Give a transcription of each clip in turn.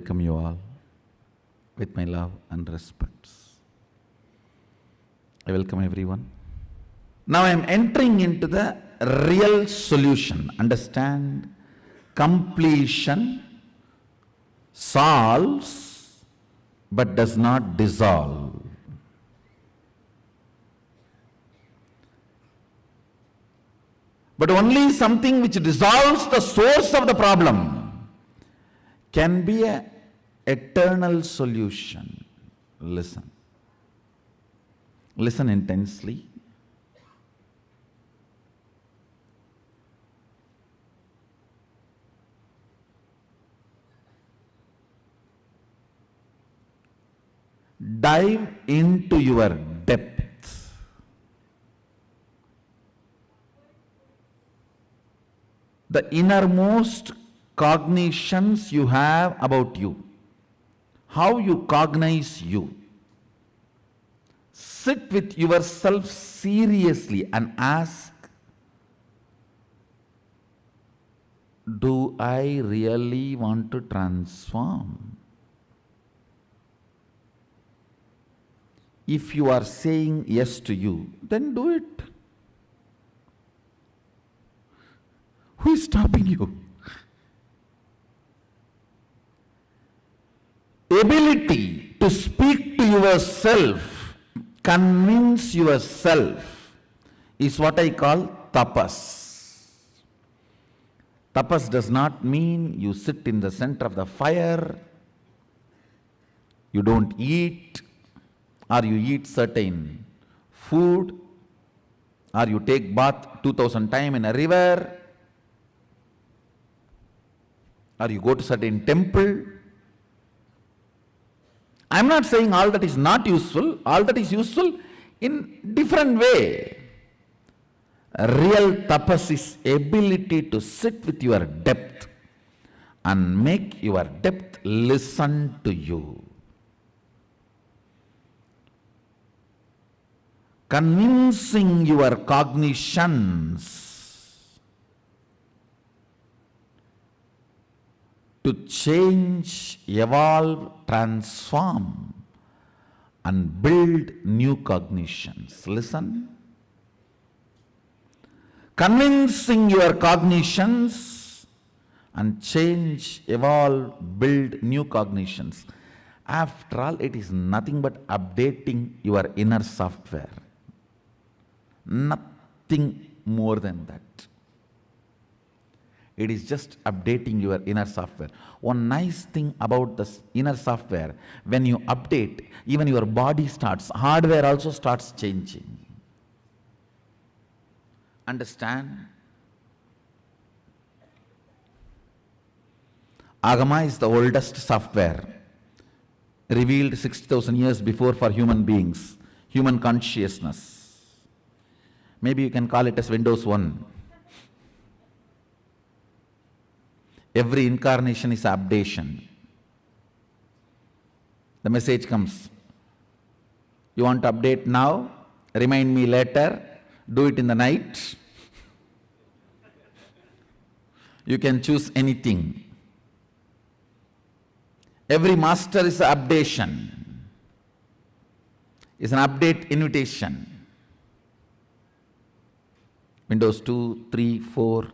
welcome you all with my love and respects. I welcome everyone. Now I am entering into the real solution. Understand? Completion solves but does not dissolve. But only something which dissolves the source of the problem can be an eternal solution. Listen. Listen intensely. Dive into your depth. The innermost cognitions you have about you. How you cognize you. Sit with yourself seriously and ask, do I really want to transform? If you are saying yes to you, then do it. Who is stopping you? Ability to speak to yourself, convince yourself, is what I call tapas. Tapas does not mean you sit in the center of the fire, you don't eat, or you eat certain food, or you take bath 2000 times in a river, or you go to certain temple. I am not saying all that is not useful, all that is useful in different way. Real tapas is ability to sit with your depth and make your depth listen to you. Convincing your cognitions to change, evolve, transform, and build new cognitions. Listen. Convincing your cognitions and change, evolve, build new cognitions. After all, it is nothing but updating your inner software. Nothing more than that. It is just updating your inner software. One nice thing about this inner software, when you update, even your body starts, hardware also starts changing. Understand? Agama is the oldest software, revealed 60,000 years before for human beings, human consciousness. Maybe you can call it as Windows 1. Every incarnation is an updation. The message comes. You want to update now? Remind me later. Do it in the night. You can choose anything. Every master is an updation. It's an update invitation. Windows 2, 3, 4.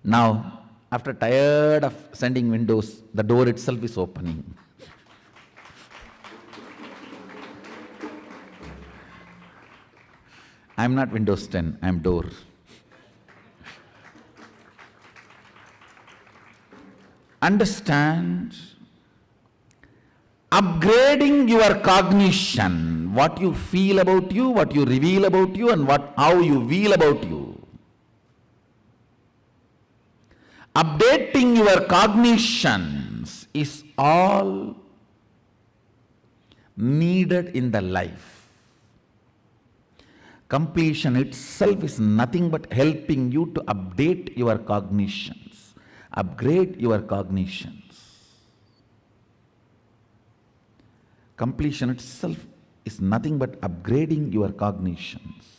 Now, after tired of sending windows, the door itself is opening. I am not Windows 10, I am door. Understand? Upgrading your cognition, what you feel about you, what you reveal about you, and how you feel about you. Updating your cognitions is all needed in the life. Completion itself is nothing but helping you to update your cognitions, upgrade your cognitions. Completion itself is nothing but upgrading your cognitions.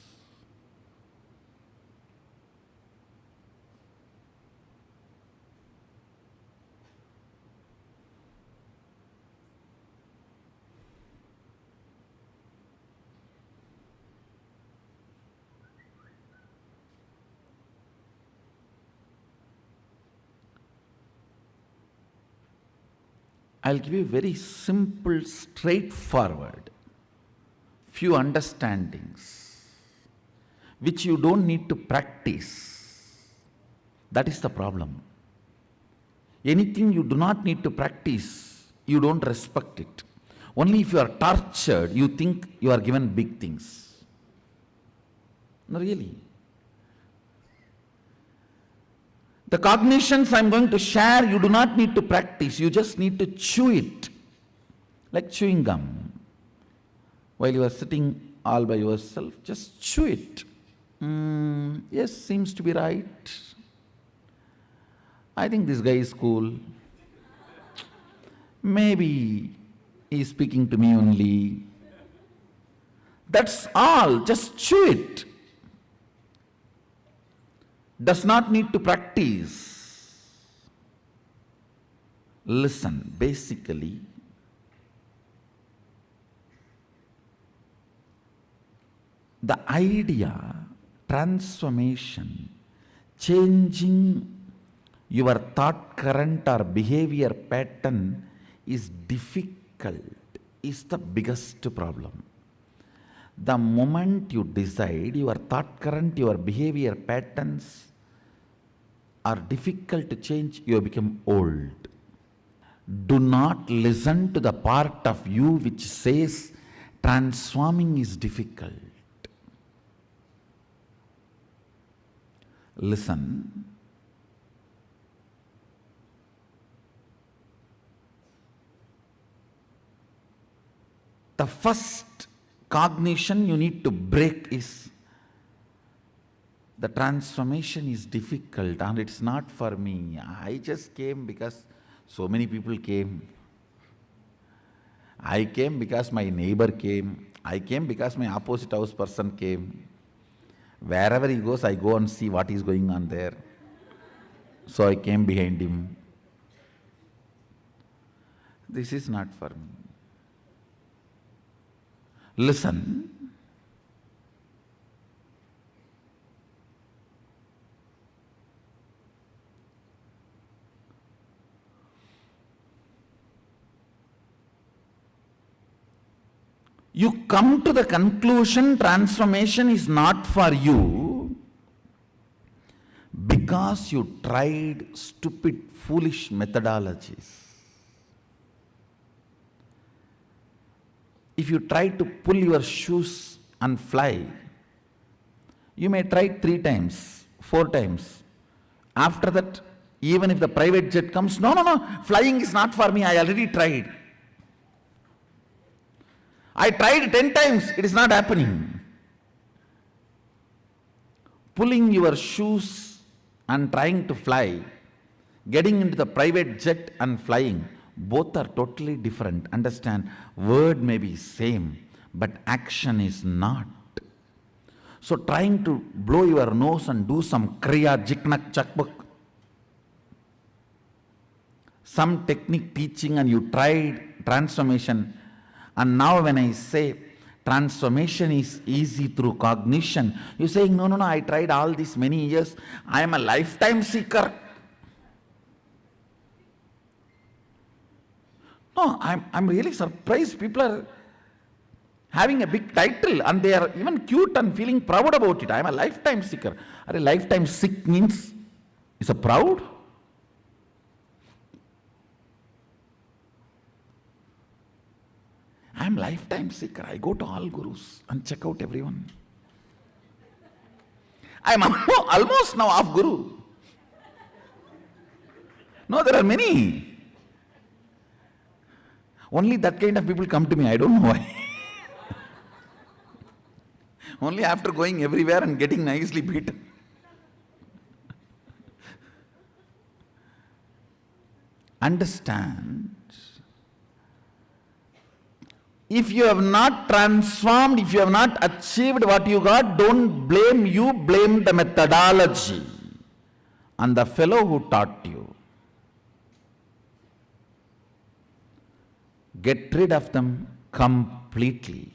I'll give you very simple, straightforward, few understandings which you don't need to practice. That is the problem. Anything you do not need to practice, you don't respect it. Only if you are tortured, you think you are given big things. No, really. The cognitions I'm going to share, you do not need to practice. You just need to chew it. Like chewing gum. While you are sitting all by yourself, just chew it. Yes, seems to be right. I think this guy is cool. Maybe he is speaking to me only. That's all. Just chew it. Does not need to practice. Listen, basically, the idea, transformation, changing your thought current or behavior pattern is difficult, is the biggest problem. The moment you decide your thought current, your behavior patterns are difficult to change, you become old. Do not listen to the part of you which says transforming is difficult. Listen. The first cognition you need to break is the transformation is difficult and it's not for me. I just came because so many people came. I came because my neighbor came. I came because my opposite house person came. Wherever he goes, I go and see what is going on there. So I came behind him. This is not for me. Listen. You come to the conclusion transformation is not for you because you tried stupid, foolish methodologies. If you try to pull your shoes and fly, you may try 3 times, 4 times. After that, even if the private jet comes, no, flying is not for me, I already tried. I tried 10 times, it is not happening. Pulling your shoes and trying to fly, getting into the private jet and flying, both are totally different. Understand, word may be same, but action is not. So trying to blow your nose and do some kriya, jiknak, chakbuk, some technique teaching and you tried transformation. And now when I say transformation is easy through cognition, you're saying, no, I tried all these many years. I am a lifetime seeker. No, I'm really surprised. People are having a big title and they are even cute and feeling proud about it. I am a lifetime seeker. Are a lifetime sick means is a proud? I am lifetime seeker. I go to all gurus and check out everyone. I am almost now off guru. No, there are many. Only that kind of people come to me. I don't know why. Only after going everywhere and getting nicely beaten. Understand. If you have not transformed, if you have not achieved what you got, don't blame you, blame the methodology and the fellow who taught you. Get rid of them completely.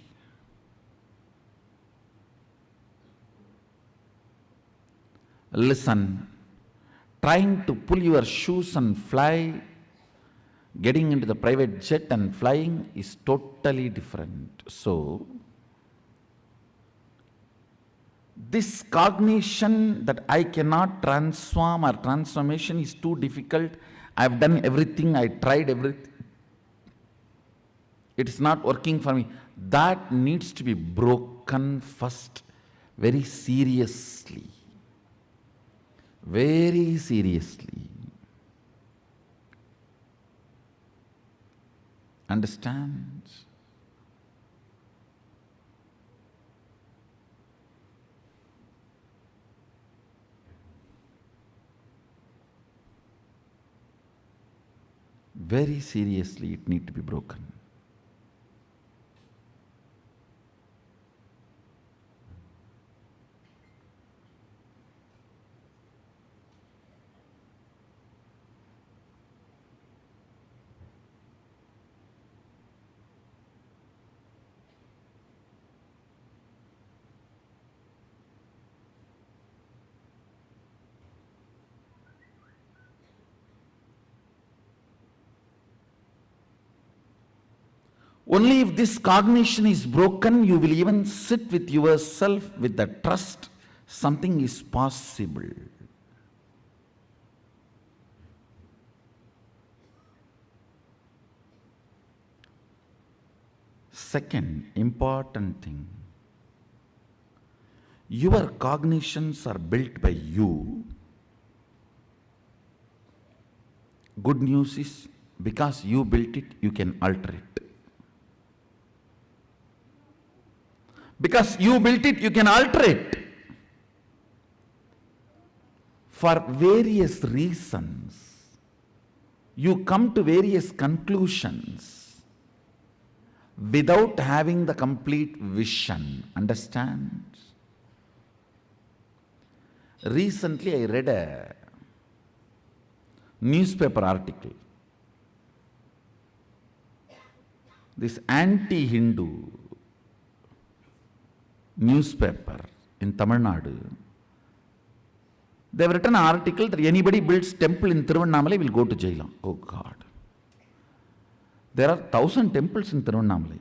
Listen, trying to pull your shoes and fly, Getting into the private jet and flying is totally different. So, this cognition that I cannot transform or transformation is too difficult. I've done everything, I tried everything. It is not working for me. That needs to be broken first, very seriously. Very seriously. Understand? Very seriously, it needs to be broken. Only if this cognition is broken, you will even sit with yourself with the trust something is possible. Second important thing, your cognitions are built by you. Good news is, because you built it, you can alter it. Because you built it, you can alter it. For various reasons, you come to various conclusions without having the complete vision. Understand? Recently, I read a newspaper article. This anti-Hindu newspaper in Tamil Nadu, they have written an article that anybody builds temple in Tiruvannamalai will go to jail. Oh God. There are 1,000 temples in Tiruvannamalai.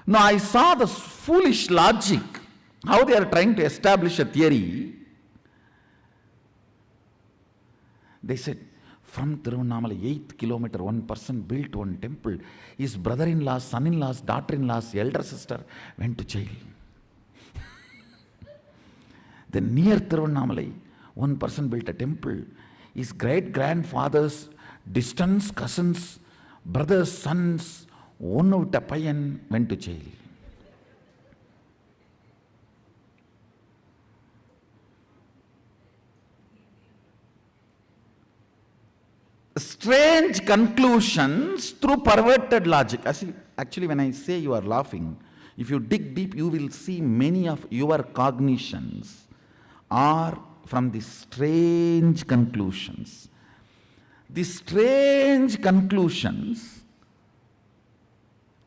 Now I saw the foolish logic, how they are trying to establish a theory. They said, from Tiruvannamalai, 8th kilometer, one person built one temple. His brother-in-laws, son-in-laws, daughter-in-laws, elder sister went to jail. Then near Tiruvannamalai, one person built a temple. His great-grandfather's distant cousins, brothers, sons, one of the payan went to jail. Strange conclusions through perverted logic. Actually, when I say you are laughing, if you dig deep, you will see many of your cognitions are from these strange conclusions. These strange conclusions,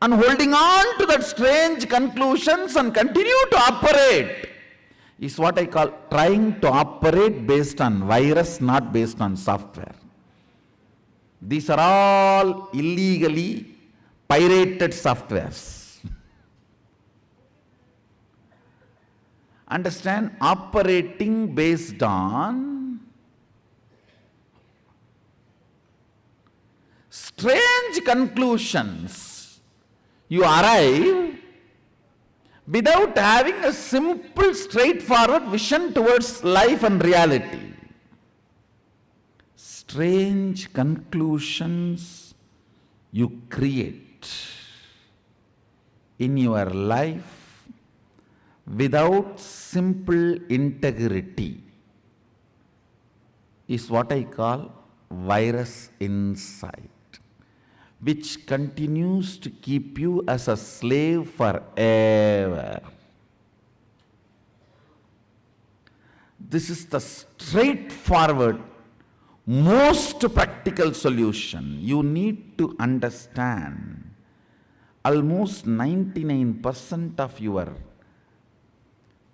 and holding on to that strange conclusions and continue to operate is what I call trying to operate based on virus, not based on software. These are all illegally pirated softwares. Understand? Operating based on strange conclusions. You arrive without having a simple, straightforward vision towards life and reality. Strange conclusions you create in your life without simple integrity is what I call virus inside, which continues to keep you as a slave forever. This is the straightforward, most practical solution. You need to understand almost 99% of your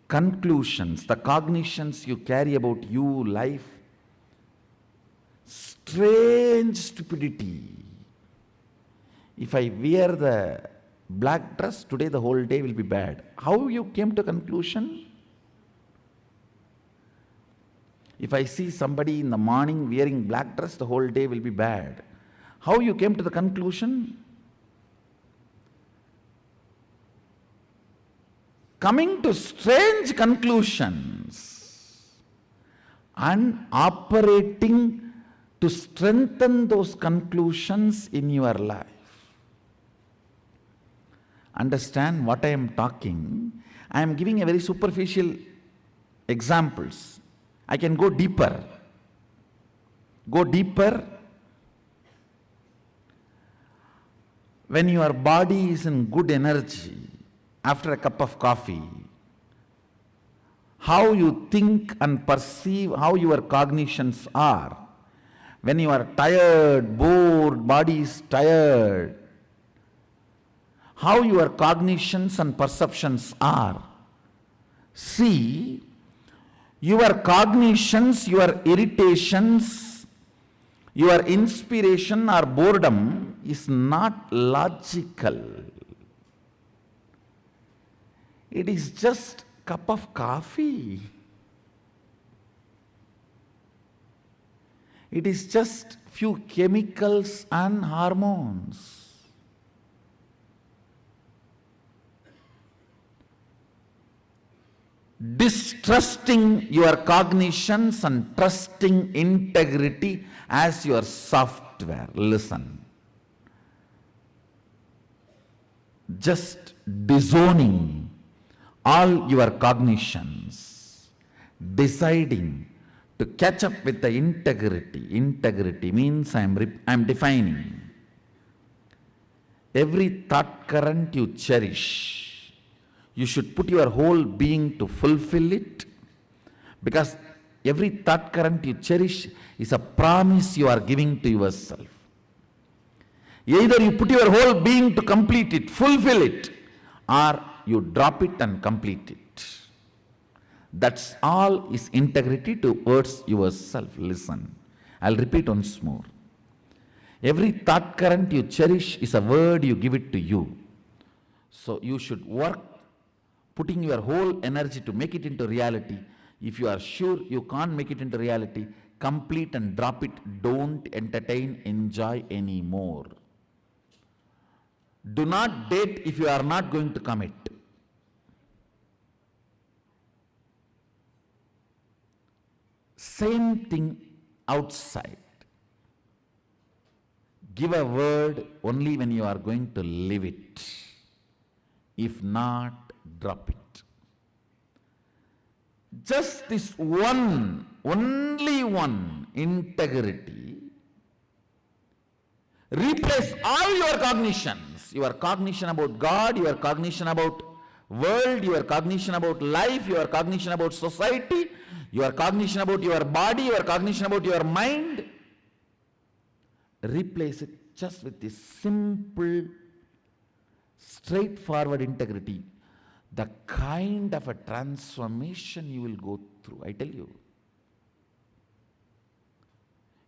conclusions, the cognitions you carry about you, life, Strange stupidity. If I wear the black dress, today the whole day will be bad. How you came to conclusion? If I see somebody in the morning wearing black dress, the whole day will be bad. How you came to the conclusion? Coming to strange conclusions and operating to strengthen those conclusions in your life. Understand what I am talking. I am giving a very superficial examples. I can go deeper. Go deeper. When your body is in good energy, after a cup of coffee, how you think and perceive, how your cognitions are. When you are tired, bored, body is tired, how your cognitions and perceptions are. See, your cognitions, your irritations, your inspiration or boredom is not logical. It is just cup of coffee. It is just few chemicals and hormones. Distrusting your cognitions and trusting integrity as your software. Listen. Just disowning all your cognitions, deciding to catch up with the integrity. Integrity means I am defining. Every thought current you cherish, you should put your whole being to fulfill it, because every thought current you cherish is a promise you are giving to yourself. Either you put your whole being to complete it, fulfill it, or you drop it and complete it. That's all is integrity towards yourself. Listen, I'll repeat once more. Every thought current you cherish is a word you give it to you. So you should work, putting your whole energy to make it into reality. If you are sure you can't make it into reality, complete and drop it. Don't entertain, enjoy anymore. Do not date if you are not going to commit. Same thing outside. Give a word only when you are going to live it. If not, drop it. Just this one, only one, integrity, replace all your cognitions. Your cognition about God, your cognition about world, your cognition about life, your cognition about society, your cognition about your body, your cognition about your mind. Replace it just with this simple, straightforward integrity. The kind of a transformation you will go through, I tell you.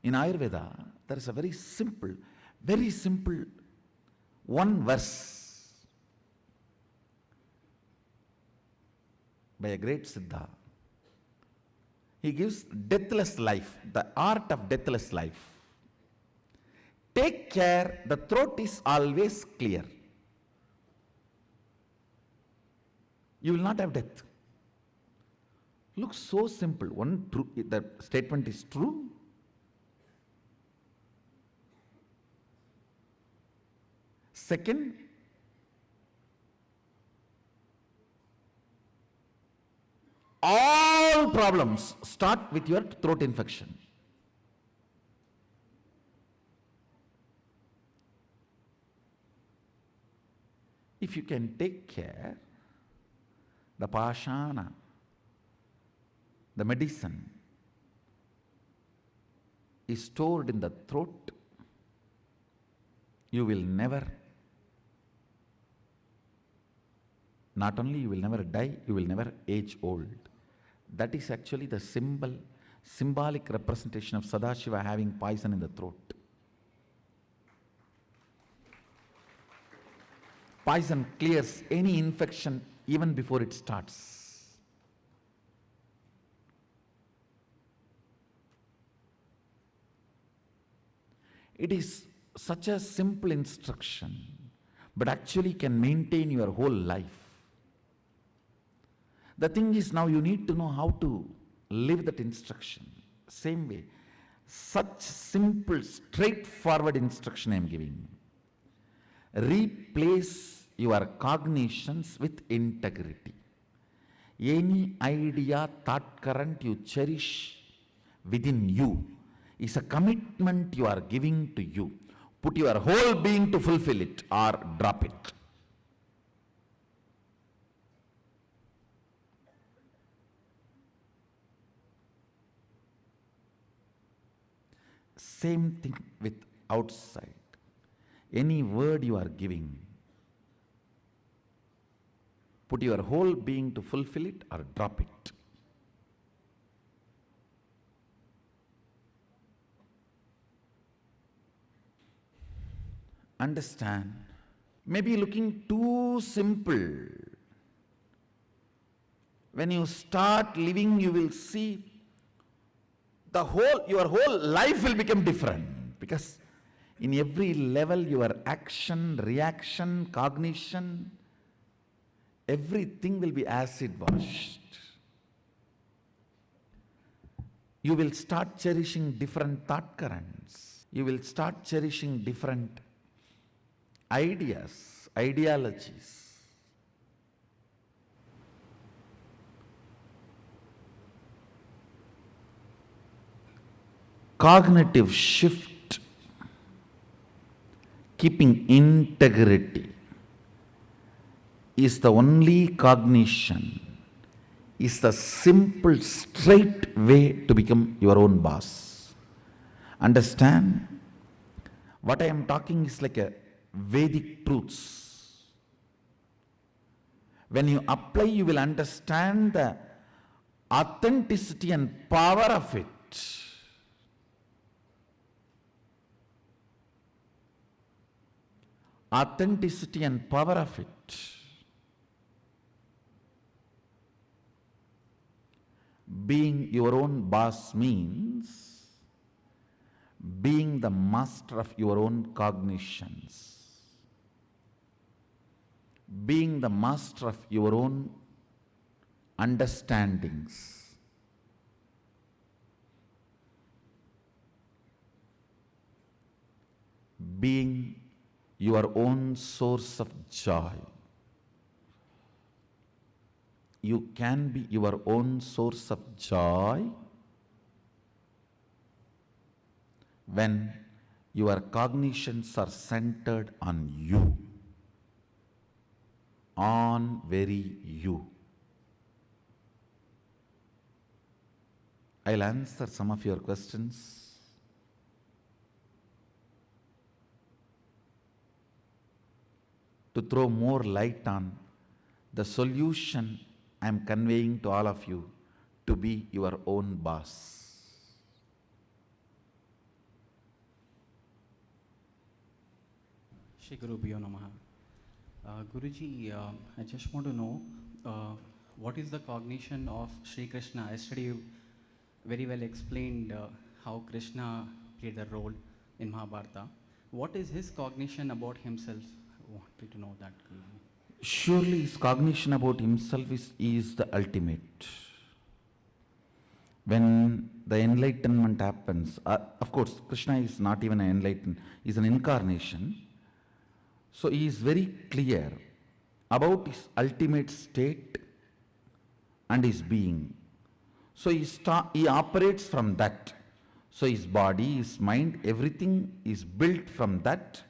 In Ayurveda, there is a very simple one verse by a great Siddha. He gives deathless life, the art of deathless life. Take care, the throat is always clear. You will not have death. Looks so simple. One, true, the statement is true. Second, all problems start with your throat infection. If you can take care, the pashana, the medicine is stored in the throat, you will never, not only you will never die, you will never age old. That is actually the symbolic representation of Sadashiva having poison in the throat. Poison clears any infection even before it starts. It is such a simple instruction, but actually can maintain your whole life. The thing is, now you need to know how to live that instruction. Same way, such simple, straightforward instruction I am giving. Replace your cognitions with integrity. Any idea, thought current you cherish within you is a commitment you are giving to you. Put your whole being to fulfill it or drop it. Same thing with outside. Any word you are giving, put your whole being to fulfill it or drop it. Understand, maybe looking too simple. When you start living, you will see your whole life will become different, because in every level your action, reaction, cognition, everything will be acid washed. You will start cherishing different thought currents. You will start cherishing different ideas, ideologies. Cognitive shift, keeping integrity, is the only cognition, is the simple, straight way to become your own boss. Understand? What I am talking is like a Vedic truths. When you apply, you will understand the authenticity and power of it. Authenticity and power of it. Being your own boss means being the master of your own cognitions, being the master of your own understandings, being your own source of joy. You can be your own source of joy when your cognitions are centered on you, on very you. I'll answer some of your questions. To throw more light on the solution I am conveying to all of you to be your own boss. Shri Guru Bhyo Namaha. Guruji, I just want to know what is the cognition of Sri Krishna? Yesterday you very well explained how Krishna played a role in Mahabharata. What is his cognition about himself? I wanted to know that. Surely his cognition about himself is the ultimate. When the enlightenment happens, of course Krishna is not even an enlightened, he is an incarnation. So he is very clear about his ultimate state and his being. So he operates from that. So his body, his mind, everything is built from that,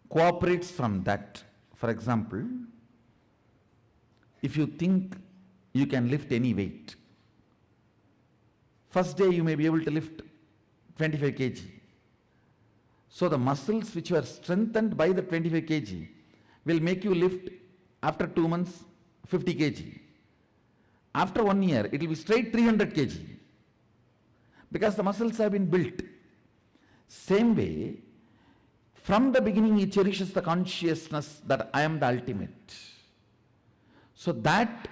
cooperates from that. For example, if you think you can lift any weight, first day you may be able to lift 25 kg. So the muscles which were strengthened by the 25 kg will make you lift after 2 months 50 kg. After 1 year, it will be straight 300 kg. because the muscles have been built. Same way, from the beginning he cherishes the consciousness that I am the ultimate. So that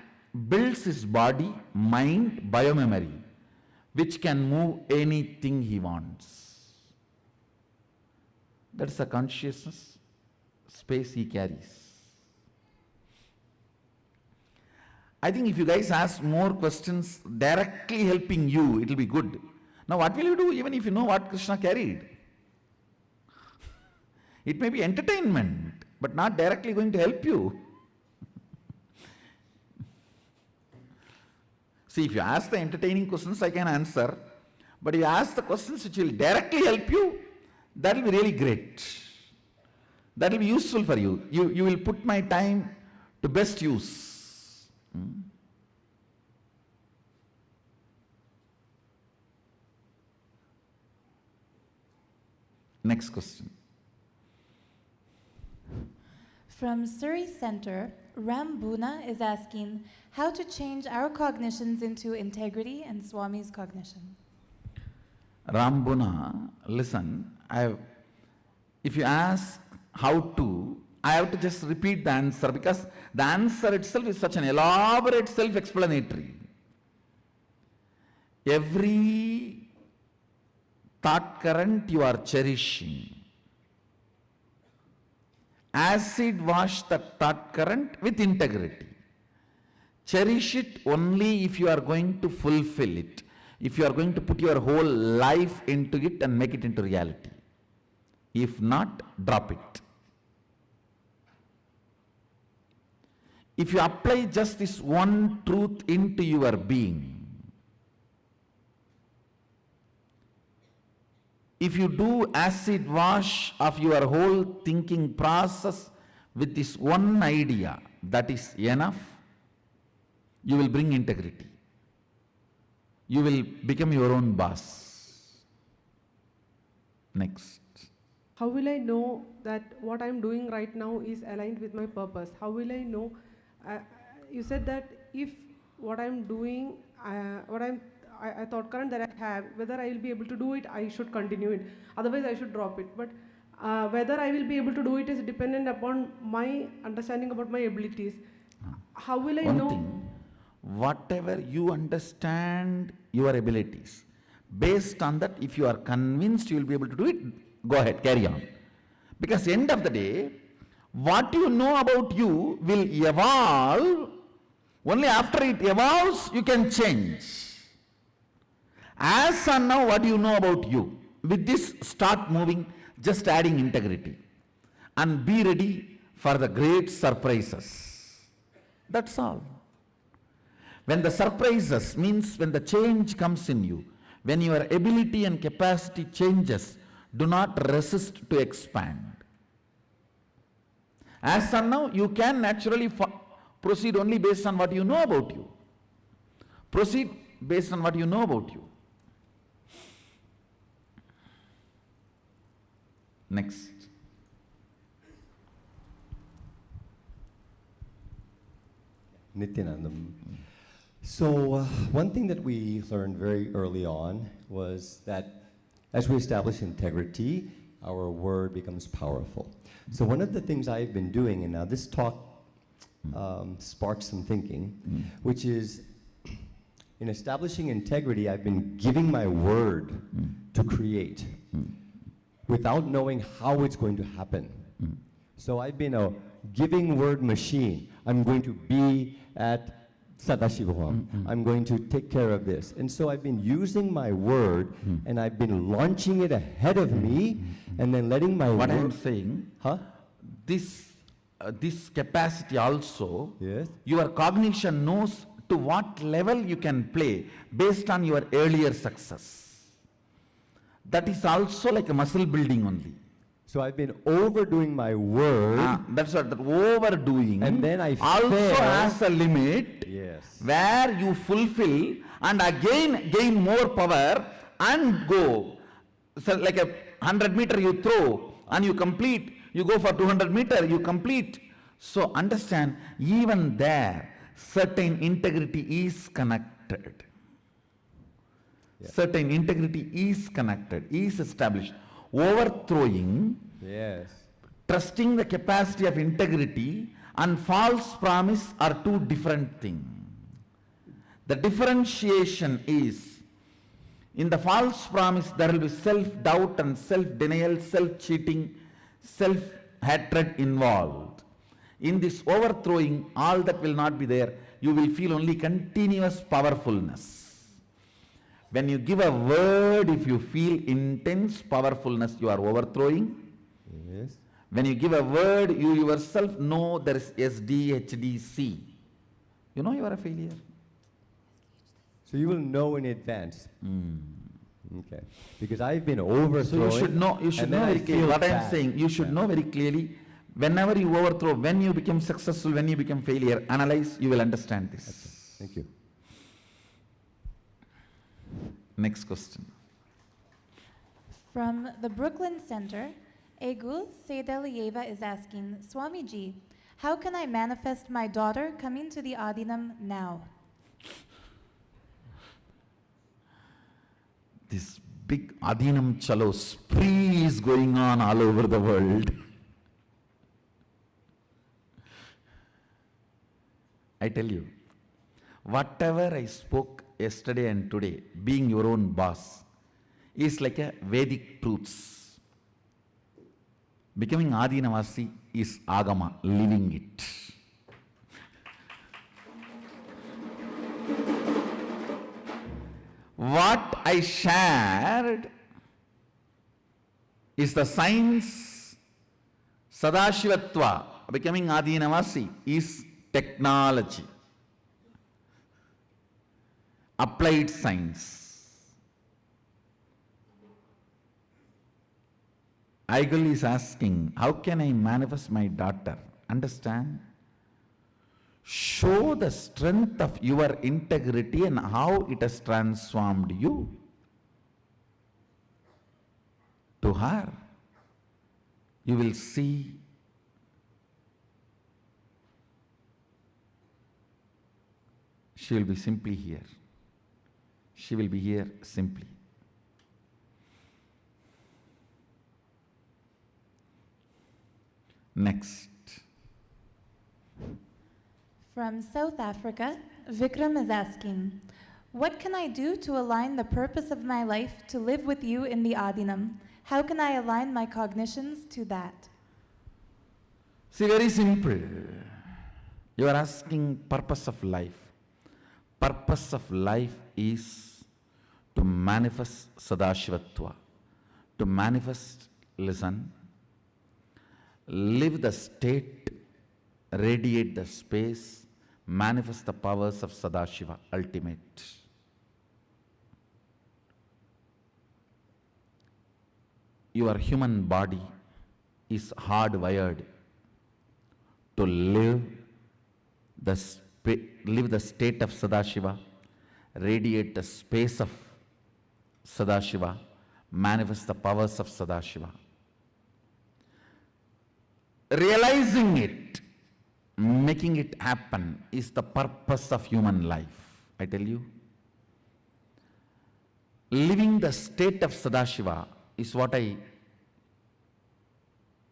builds his body, mind, biomemory, which can move anything he wants. That's the consciousness space he carries. I think if you guys ask more questions directly helping you, it will be good. Now what will you do even if you know what Krishna carried? It may be entertainment, but not directly going to help you. See, if you ask the entertaining questions, I can answer. But if you ask the questions which will directly help you, that will be really great. That will be useful for you. You will put my time to best use. Next question. From Surrey Center, Ram Buna is asking how to change our cognitions into integrity and Swami's cognition. Ram Buna, listen, if you ask how to, I have to just repeat the answer because the answer itself is such an elaborate self-explanatory. Every thought current you are cherishing. Acid wash the thought current with integrity. Cherish it only if you are going to fulfill it. If you are going to put your whole life into it and make it into reality. If not, drop it. If you apply just this one truth into your being, if you do acid wash of your whole thinking process with this one idea, that is enough, you will bring integrity. You will become your own boss. Next. How will I know that what I'm doing right now is aligned with my purpose? How will I know? You said that if what I'm doing, I thought current that I have, whether I will be able to do it, I should continue it. Otherwise, I should drop it. But whether I will be able to do it is dependent upon my understanding about my abilities. How will I know? One thing, whatever you understand your abilities, based on that, if you are convinced you will be able to do it, go ahead, carry on. Because end of the day, what you know about you will evolve. Only after it evolves, you can change. As and now, what you know about you, with this start moving, just adding integrity. And be ready for the great surprises. That's all. When the surprises means when the change comes in you, when your ability and capacity changes, do not resist to expand. As and now, you can naturally proceed only based on what you know about you. Proceed based on what you know about you. Next. Nithyanandam. So one thing that we learned very early on was that as we establish integrity, our word becomes powerful. So one of the things I've been doing, and now this talk sparked some thinking, which is in establishing integrity, I've been giving my word to create without knowing how it's going to happen. So I've been a giving word machine. I'm going to be at Sadashiva. I'm going to take care of this. And so I've been using my word and I've been launching it ahead of me and then letting my What word... I am saying, this capacity also, Yes. your cognition knows to what level you can play based on your earlier success. That is also like a muscle building only. So I've been overdoing my word. That's what, that overdoing And then I also fail. has a limit. Yes. Where you fulfill and again gain more power and go. So like a 100 meter you throw and you complete, you go for 200 meter, you complete. So understand, even there, certain integrity is connected. Yeah. Certain integrity is connected, is established. Overthrowing, Yes. trusting the capacity of integrity and false promise are two different things. The differentiation is, in the false promise there will be self-doubt and self-denial, self-cheating, self-hatred involved. In this overthrowing, all that will not be there. You will feel only continuous powerfulness. When you give a word, if you feel intense powerfulness, you are overthrowing. Yes. When you give a word, you yourself know there is SDHDC. You know you are a failure. So you will know in advance. Okay. Because I've been overthrowing. So you should and know then I very clearly feel what I am bad. saying. You should know very clearly, whenever you overthrow, when you become successful, when you become failure, analyze, you will understand this. Okay. Thank you. Next question. From the Brooklyn Center, Egul Sedelieva is asking, Swamiji, how can I manifest my daughter coming to the Adhinam now? This big Adhinam Chalo spree is going on all over the world. I tell you, whatever I spoke yesterday and today, being your own boss, is like a Vedic truths. Becoming Adheenavasi is Agama, living it. What I shared is the science. Sadashivatva, becoming Adheenavasi, is technology, applied science. Igel is asking, how can I manifest my daughter? Understand? Show the strength of your integrity and how it has transformed you to her. You will see she will be simply here. She will be here simply. Next. From South Africa, Vikram is asking, what can I do to align the purpose of my life to live with you in the Adhinam? How can I align my cognitions to that? See, very simple. You are asking purpose of life. Purpose of life is to manifest Sadashivatva. To manifest, listen, live the state, radiate the space, manifest the powers of Sadashiva, ultimate. Your human body is hardwired to live the state of Sadashiva, radiate the space of Sadashiva, manifest the powers of Sadashiva. Realizing it, making it happen is the purpose of human life. I tell you, living the state of Sadashiva is what I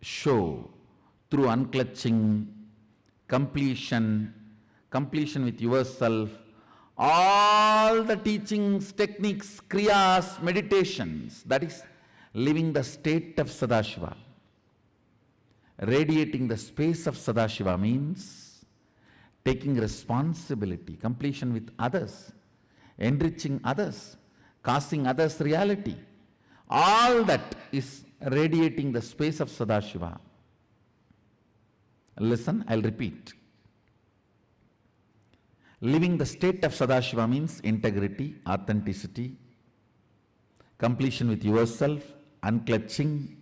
show through unclutching, completion with yourself, all the teachings, techniques, kriyas, meditations, that is living the state of Sadashiva. Radiating the space of Sadashiva means taking responsibility, completion with others, enriching others, casting others reality. All that is radiating the space of Sadashiva. Listen, I'll repeat. Living the state of Sadashiva means integrity, authenticity, completion with yourself, unclutching,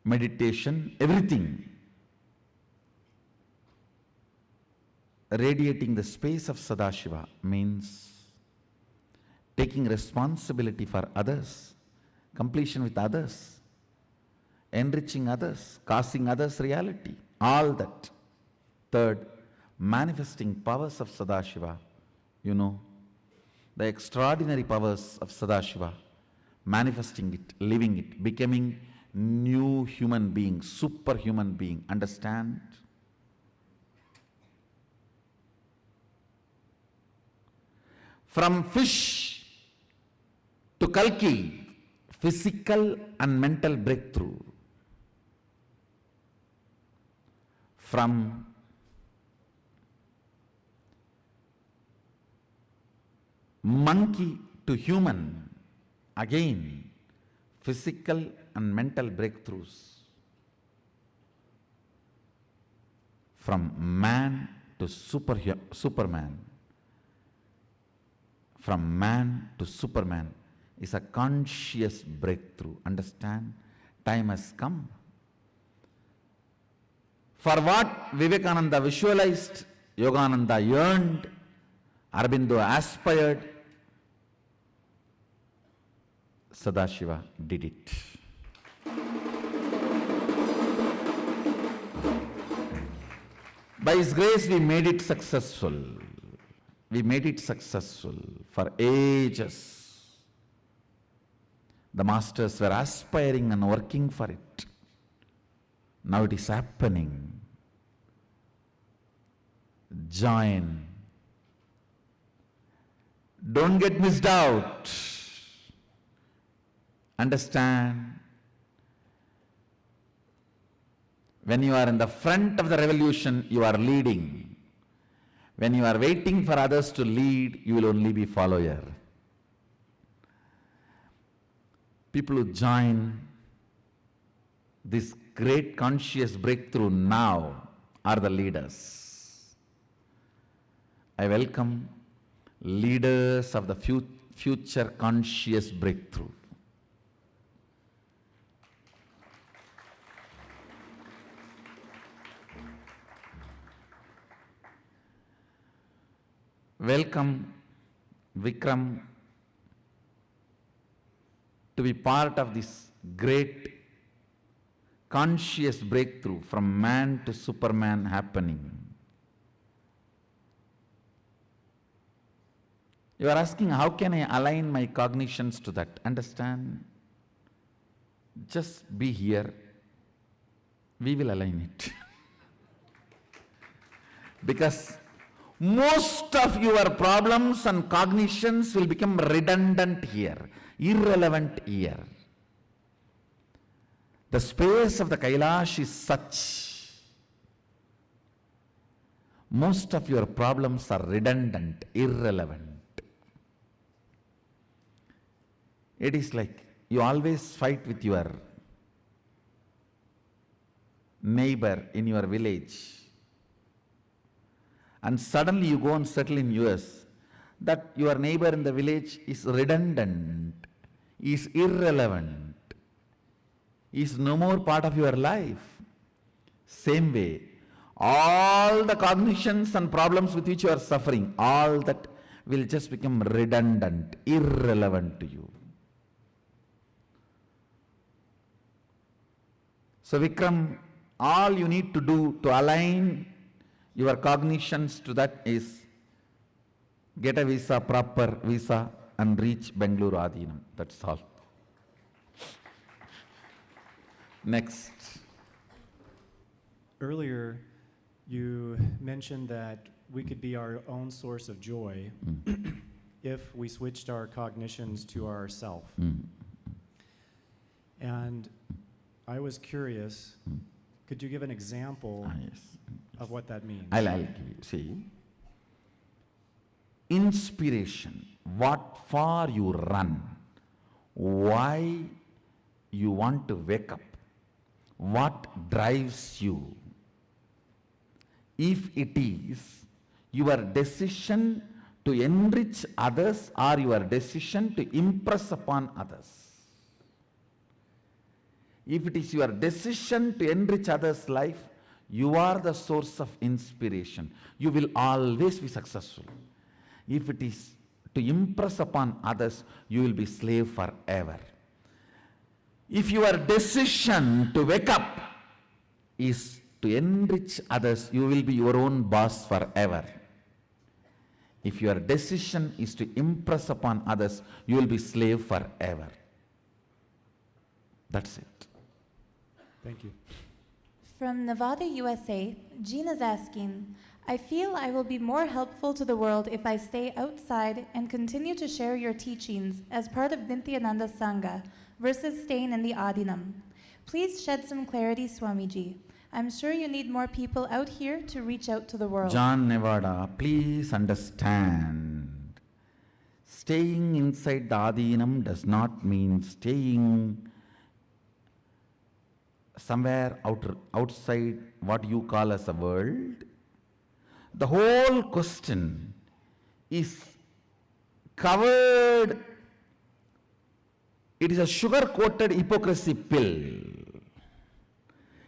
meditation, everything. Radiating the space of Sadashiva means taking responsibility for others, completion with others, enriching others, casting others reality, all that. Third, manifesting powers of Sadashiva, you know, the extraordinary powers of Sadashiva, manifesting it, living it, becoming new human being, superhuman being. Understand? From fish to Kalki, physical and mental breakthrough. From monkey to human, again, physical and mental breakthroughs. From man to Superman. From man to Superman is a conscious breakthrough. Understand? Time has come. For what Vivekananda visualized, Yogananda yearned, Aurobindo aspired, Sadashiva did it. By His grace we made it successful. We made it successful for ages. The masters were aspiring and working for it. Now it is happening. Join. Don't get missed out. Understand? When you are in the front of the revolution, you are leading. When you are waiting for others to lead, you will only be follower. People who join this great conscious breakthrough now are the leaders. I welcome leaders of the future conscious breakthrough. Welcome Vikram to be part of this great conscious breakthrough from man to Superman happening. You are asking, how can I align my cognitions to that? Understand? Just be here. We will align it. Because most of your problems and cognitions will become redundant here, irrelevant here. The space of the Kailash is such. Most of your problems are redundant, irrelevant. It is like you always fight with your neighbor in your village. And suddenly you go and settle in US, that your neighbor in the village is redundant, is irrelevant, is no more part of your life. Same way, all the cognitions and problems with which you are suffering, all that will just become redundant, irrelevant to you. So Vikram, all you need to do to align your cognitions to that is get a visa, proper visa, and reach Bengaluru Adheenam. That's all. Next. Earlier, you mentioned that we could be our own source of joy if we switched our cognitions to ourself. And I was curious, could you give an example Yes. of what that means? I'll give you. See, inspiration, what for you run, why you want to wake up, what drives you. If it is your decision to enrich others or your decision to impress upon others, if it is your decision to enrich others' life, you are the source of inspiration. You will always be successful. If it is to impress upon others, you will be slave forever. If your decision to wake up is to enrich others, you will be your own boss forever. If your decision is to impress upon others, you will be slave forever. That's it. Thank you. From Nevada, USA, Jean is asking, I feel I will be more helpful to the world if I stay outside and continue to share your teachings as part of Nithyananda Sangha versus staying in the Adhinam. Please shed some clarity, Swamiji. I'm sure you need more people out here to reach out to the world. John, Nevada, please understand. Staying inside the Adhinam does not mean staying somewhere outside what you call as a world. The whole question is covered. It is a sugar-coated hypocrisy pill.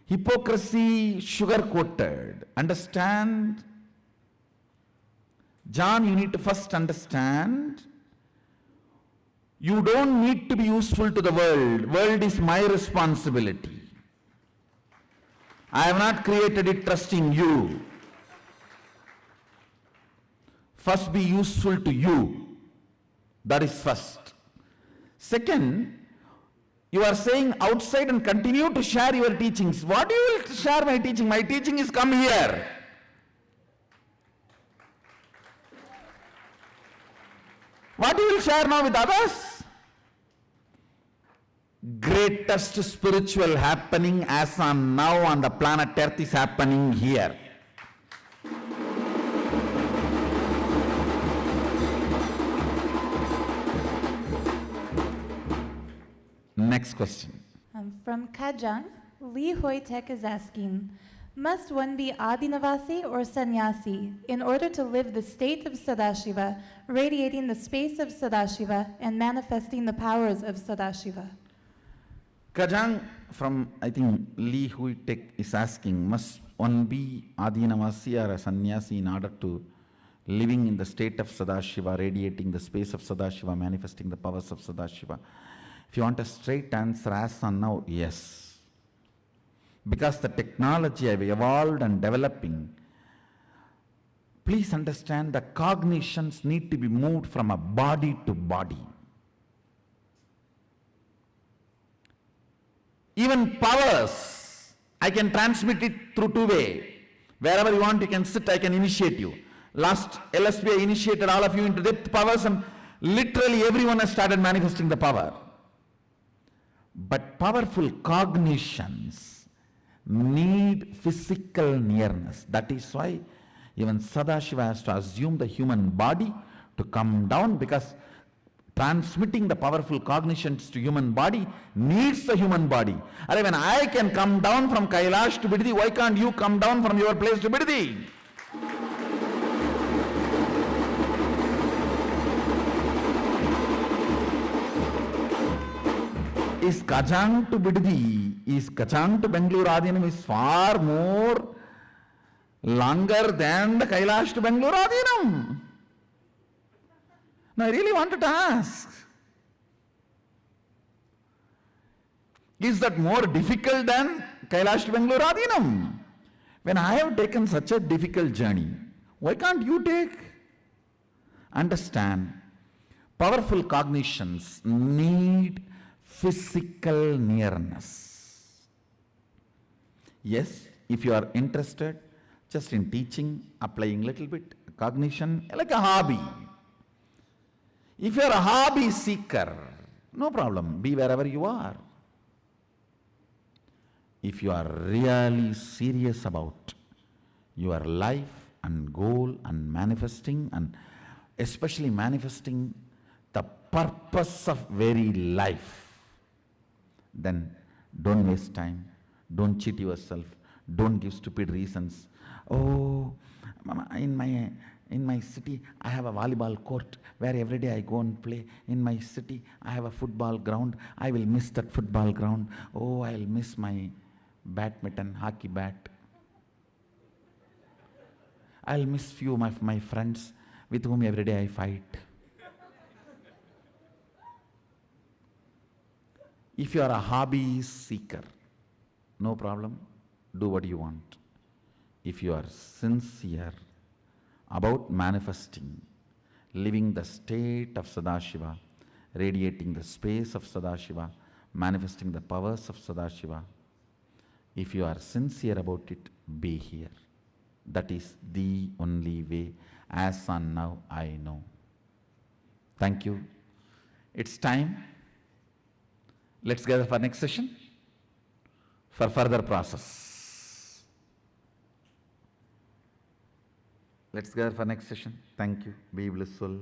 Hypocrisy sugar-coated. Understand? John, you need to first understand, you don't need to be useful to the world. World is my responsibility. I have not created it trusting you. First be useful to you. That is first. Second, you are saying outside and continue to share your teachings. What do you will share my teaching? My teaching is come here. What do you will share now with others? Greatest spiritual happening as on now on the planet Earth is happening here. Next question. From Kajang, Lee Hoitek is asking, must one be Adheenavasi or Sannyasi in order to live the state of Sadashiva, radiating the space of Sadashiva and manifesting the powers of Sadashiva? Kajang from, I think, Lee Hoitek is asking, must one be Adheenavasi or a Sannyasi in order to living in the state of Sadashiva, radiating the space of Sadashiva, manifesting the powers of Sadashiva? If you want a straight answer as on now, yes. Because the technology have evolved and developing, please understand the cognitions need to be moved from a body to body. Even powers, I can transmit it through two ways. Wherever you want, you can sit, I can initiate you. Last LSP, I initiated all of you into depth powers and literally everyone has started manifesting the power. But powerful cognitions need physical nearness. That is why even Sadashiva has to assume the human body to come down, because transmitting the powerful cognitions to human body needs the human body. And when I can come down from Kailash to Bidadi, why can't you come down from your place to Bidadi? Is Kajang to Bidadi, is Kajang to Bengaluru Adhinam is far more longer than the Kailash to Bengaluru Adhinam. Now I really wanted to ask, is that more difficult than Kailash to Bengaluru Adhinam? When I have taken such a difficult journey, why can't you take? Understand, powerful cognitions need physical nearness. Yes, if you are interested just in teaching, applying little bit cognition like a hobby. If you are a hobby seeker, no problem, be wherever you are. If you are really serious about your life and goal and manifesting, and especially manifesting the purpose of very life, then don't waste time, don't cheat yourself, don't give stupid reasons. Oh, Mama, in my city I have a volleyball court where every day I go and play. In my city I have a football ground, I will miss that football ground. Oh, I'll miss my badminton, hockey bat. I'll miss few of my friends with whom every day I fight. If you are a hobby seeker, no problem, do what you want. if you are sincere about manifesting, living the state of Sadashiva, radiating the space of Sadashiva, manifesting the powers of Sadashiva, if you are sincere about it, be here. That is the only way, as on now I know. Thank you. It's time. Let's gather for next session for further process. Let's gather for next session. Thank you. Be blissful.